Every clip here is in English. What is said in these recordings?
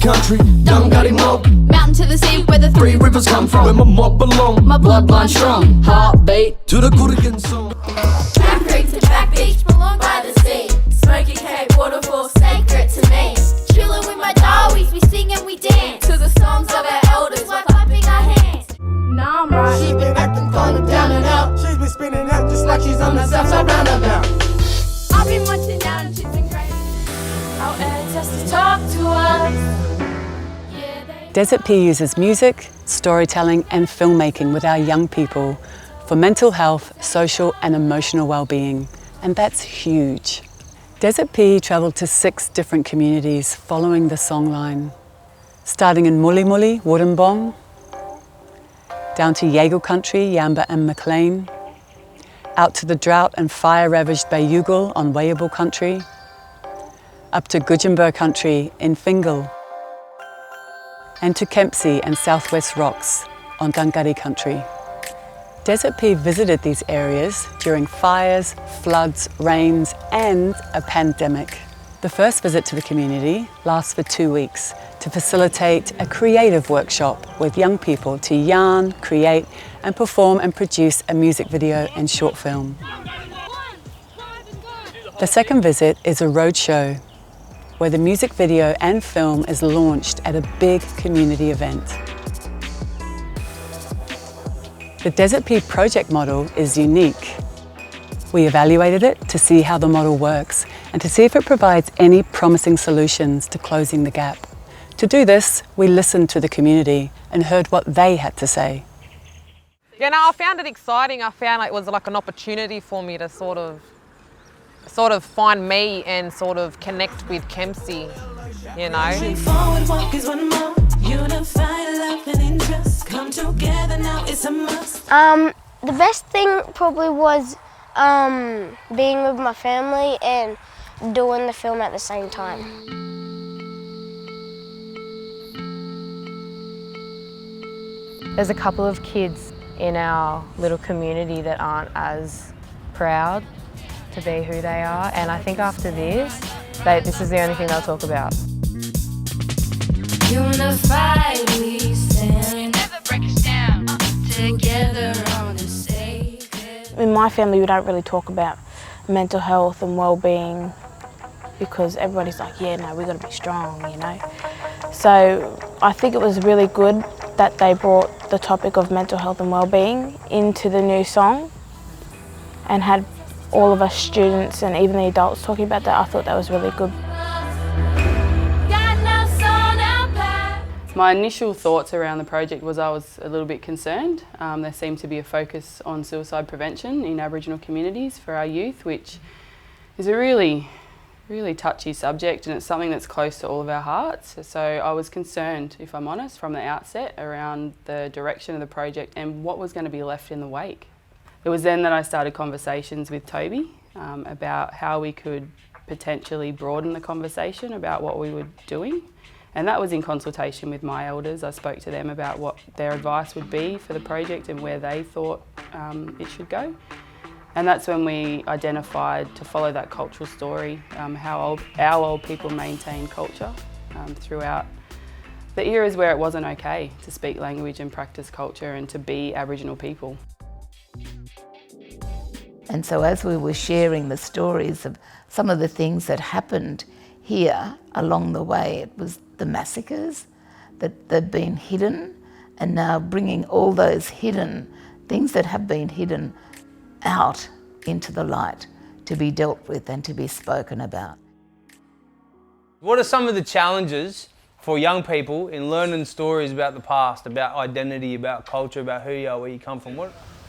country, Dungari Mob. Mountain to the sea where the Three rivers come from, where my mob belong. My bloodline strong, heartbeat To the Kurigan song. Track creek to track beach, belong by the sea. Smoky Cape waterfall, sacred to me. Chilling with my darwies, we sing and we dance to the songs of our elders while clapping our hands. Nah, I'm right. She's been acting kind of down and out. She's been spinning out just like she's on the south side roundabout. I've been watching out and she's been great. Our ancestors talk to us. Desert P uses music, storytelling and filmmaking with our young people for mental health, social and emotional well-being, and that's huge. Desert P travelled to 6 different communities following the songline, starting in Muli Muli, Wollongong, down to Yagle country, Yamba and Maclean, out to the drought and fire-ravaged Bayugal on Wayable country, up to Gudjambur country in Fingal, and to Kempsey and Southwest Rocks on Gungari country. Desert P visited these areas during fires, floods, rains and a pandemic. The first visit to the community lasts for 2 weeks to facilitate a creative workshop with young people to yarn, create and perform and produce a music video and short film. The second visit is a roadshow where the music video and film is launched at a big community event. The Desert P project model is unique. We evaluated it to see how the model works and to see if it provides any promising solutions to closing the gap. To do this, we listened to the community and heard what they had to say. Yeah, no, I found it exciting. I found it was like an opportunity for me to sort of find me and sort of connect with Kempsey, you know. Forward walk is one more. Unified love and interest come together now, it's a must. The best thing probably was being with my family and doing the film at the same time. There's a couple of kids in our little community that aren't as proud to be who they are, and I think after this is the only thing they'll talk about. Unified we stand, never break us down, together on the sacred. In my family we don't really talk about mental health and well-being because everybody's like, yeah, no, we've got to be strong, you know. So I think it was really good that they brought the topic of mental health and well-being into the new song and had all of us students and even the adults talking about that. I thought that was really good. My initial thoughts around the project was I was a little bit concerned. There seemed to be a focus on suicide prevention in Aboriginal communities for our youth, which is a really touchy subject, and it's something that's close to all of our hearts. So I was concerned, if I'm honest, from the outset around the direction of the project and what was going to be left in the wake. It was then that I started conversations with Toby about how we could potentially broaden the conversation about what we were doing. And that was in consultation with my elders. I spoke to them about what their advice would be for the project and where they thought it should go. And that's when we identified to follow that cultural story, how our old people maintain culture throughout the eras where it wasn't okay to speak language and practice culture and to be Aboriginal people. And so as we were sharing the stories of some of the things that happened here along the way, it was the massacres that they've been hidden, and now bringing all those hidden things that have been hidden out into the light to be dealt with and to be spoken about. What are some of the challenges for young people in learning stories about the past, about identity, about culture, about who you are, where you come from?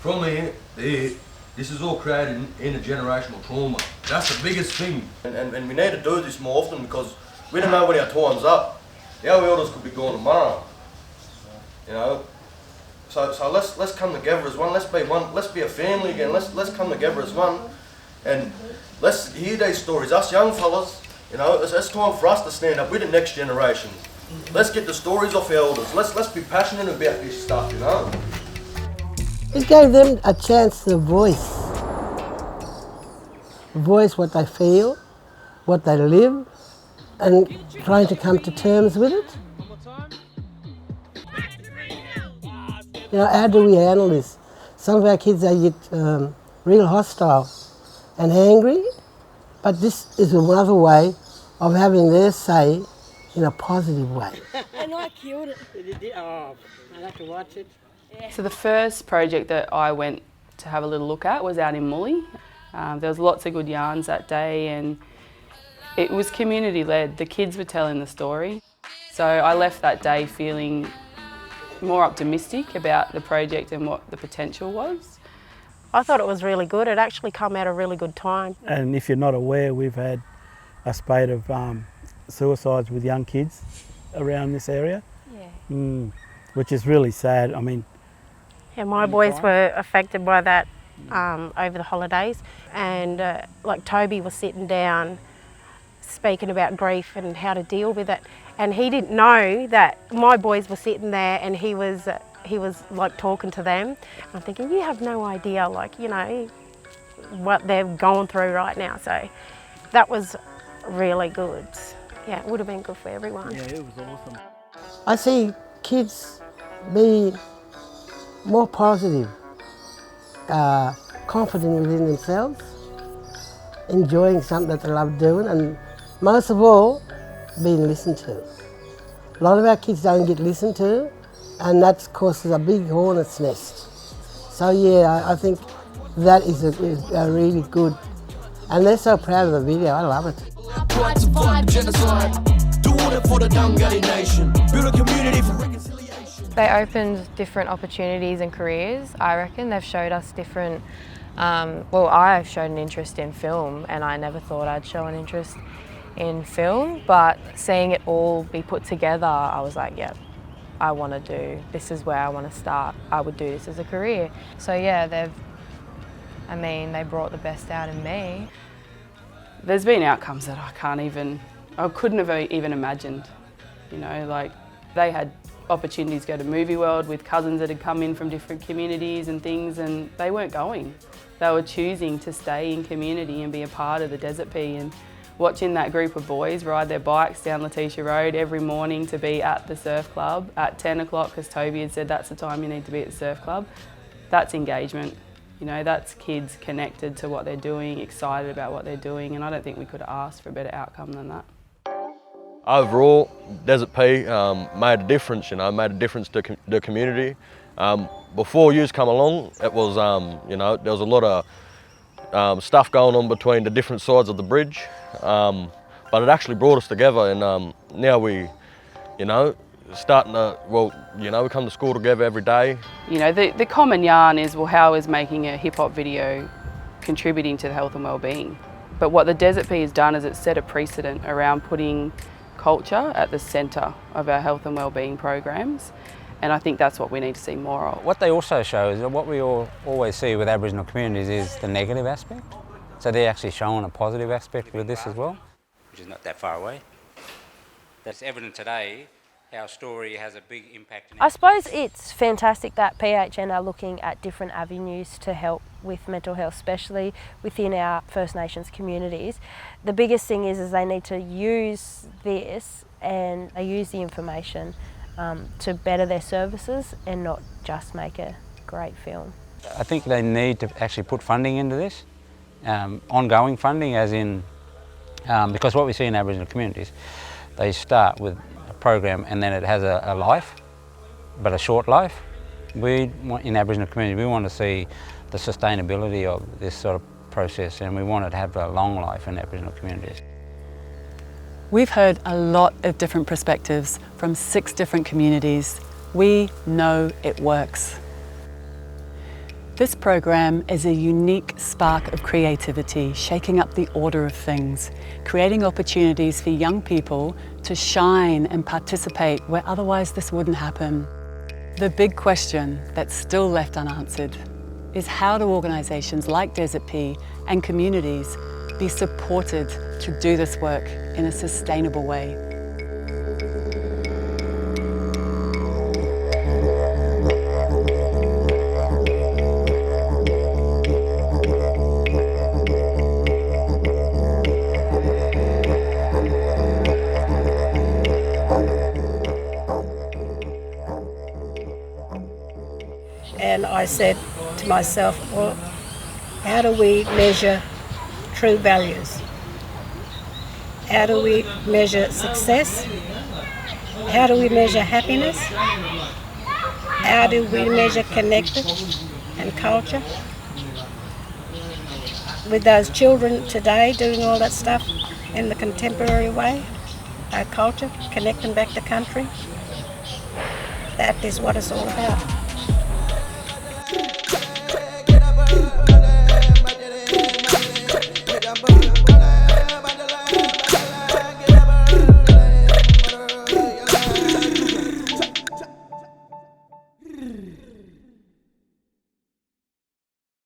From there, this is all created intergenerational trauma. That's the biggest thing. And we need to do this more often because we don't know when our time's up. Our elders could be gone tomorrow. You know? So let's come together as one. Let's be one. Let's be a family again. Let's come together as one, and let's hear these stories. Us young fellas, you know, it's time for us to stand up with the next generation. Let's get the stories off our elders. Let's be passionate about this stuff, you know. It gave them a chance to voice what they feel, what they live, and trying to come to terms with it. You know, how do we handle this? Some of our kids, they get real hostile and angry, but this is another way of having their say in a positive way. And I killed it. Oh, I have to watch it. So the first project that I went to have a little look at was out in Mully. There was lots of good yarns that day, and it was community led. The kids were telling the story. So I left that day feeling more optimistic about the project and what the potential was. I thought it was really good. It actually come at a really good time. And if you're not aware, we've had a spate of suicides with young kids around this area, which is really sad. I mean, yeah, my boys were affected by that over the holidays, and like Toby was sitting down speaking about grief and how to deal with it, and he didn't know that my boys were sitting there and he was like talking to them. I'm thinking, you have no idea, like, you know, what they're going through right now. So that was really good. Yeah, it would have been good for everyone. Yeah, it was awesome. I see kids be more positive, confident within themselves, enjoying something that they love doing, and most of all, being listened to. A lot of our kids don't get listened to, and that causes a big hornet's nest. So yeah, I think that is a really good, and they're so proud of the video. I love it. They opened different opportunities and careers, I reckon. They've showed us different, well, I've shown an interest in film, and I never thought I'd show an interest in film, but seeing it all be put together, I was like, yeah, I want to do, this is where I want to start. I would do this as a career. So yeah, they brought the best out in me. There's been outcomes that I couldn't have even imagined. You know, like they had opportunities to go to Movie World with cousins that had come in from different communities and things, and they weren't going. They were choosing to stay in community and be a part of the Desert Pea, and watching that group of boys ride their bikes down Letitia Road every morning to be at the surf club at 10 o'clock, because Toby had said that's the time you need to be at the surf club. That's engagement. You know, that's kids connected to what they're doing, excited about what they're doing, and I don't think we could have asked for a better outcome than that. Overall, Desert Pea made a difference, you know, made a difference to the community. Before yous come along, it was, you know, there was a lot of stuff going on between the different sides of the bridge, but it actually brought us together, and now we, you know, starting to, well, you know, we come to school together every day. You know, the common yarn is, well, how is making a hip hop video contributing to the health and wellbeing? But what the Desert Pea has done is it's set a precedent around putting culture at the centre of our health and wellbeing programs, and I think that's what we need to see more of. What they also show is that what we always see with Aboriginal communities is the negative aspect. So they're actually showing a positive aspect with this as well. Which is not that far away. That's evident today how story has a big impact. I suppose it's fantastic that PHN are looking at different avenues to help with mental health, especially within our First Nations communities. The biggest thing is they need to use this and they use the information to better their services and not just make a great film. I think they need to actually put funding into this, ongoing funding, as in, because what we see in Aboriginal communities, they start with a program and then it has a life, but a short life. In Aboriginal community, we want to see the sustainability of this sort of process, and we want it to have a long life in Aboriginal communities. We've heard a lot of different perspectives from 6 different communities. We know it works. This program is a unique spark of creativity, shaking up the order of things, creating opportunities for young people to shine and participate where otherwise this wouldn't happen. The big question that's still left unanswered is, how do organisations like Desert Pea and communities be supported to do this work in a sustainable way? I said to myself, well, how do we measure true values? How do we measure success? How do we measure happiness? How do we measure connected and culture? With those children today doing all that stuff in the contemporary way, our culture, connecting back to country, that is what it's all about.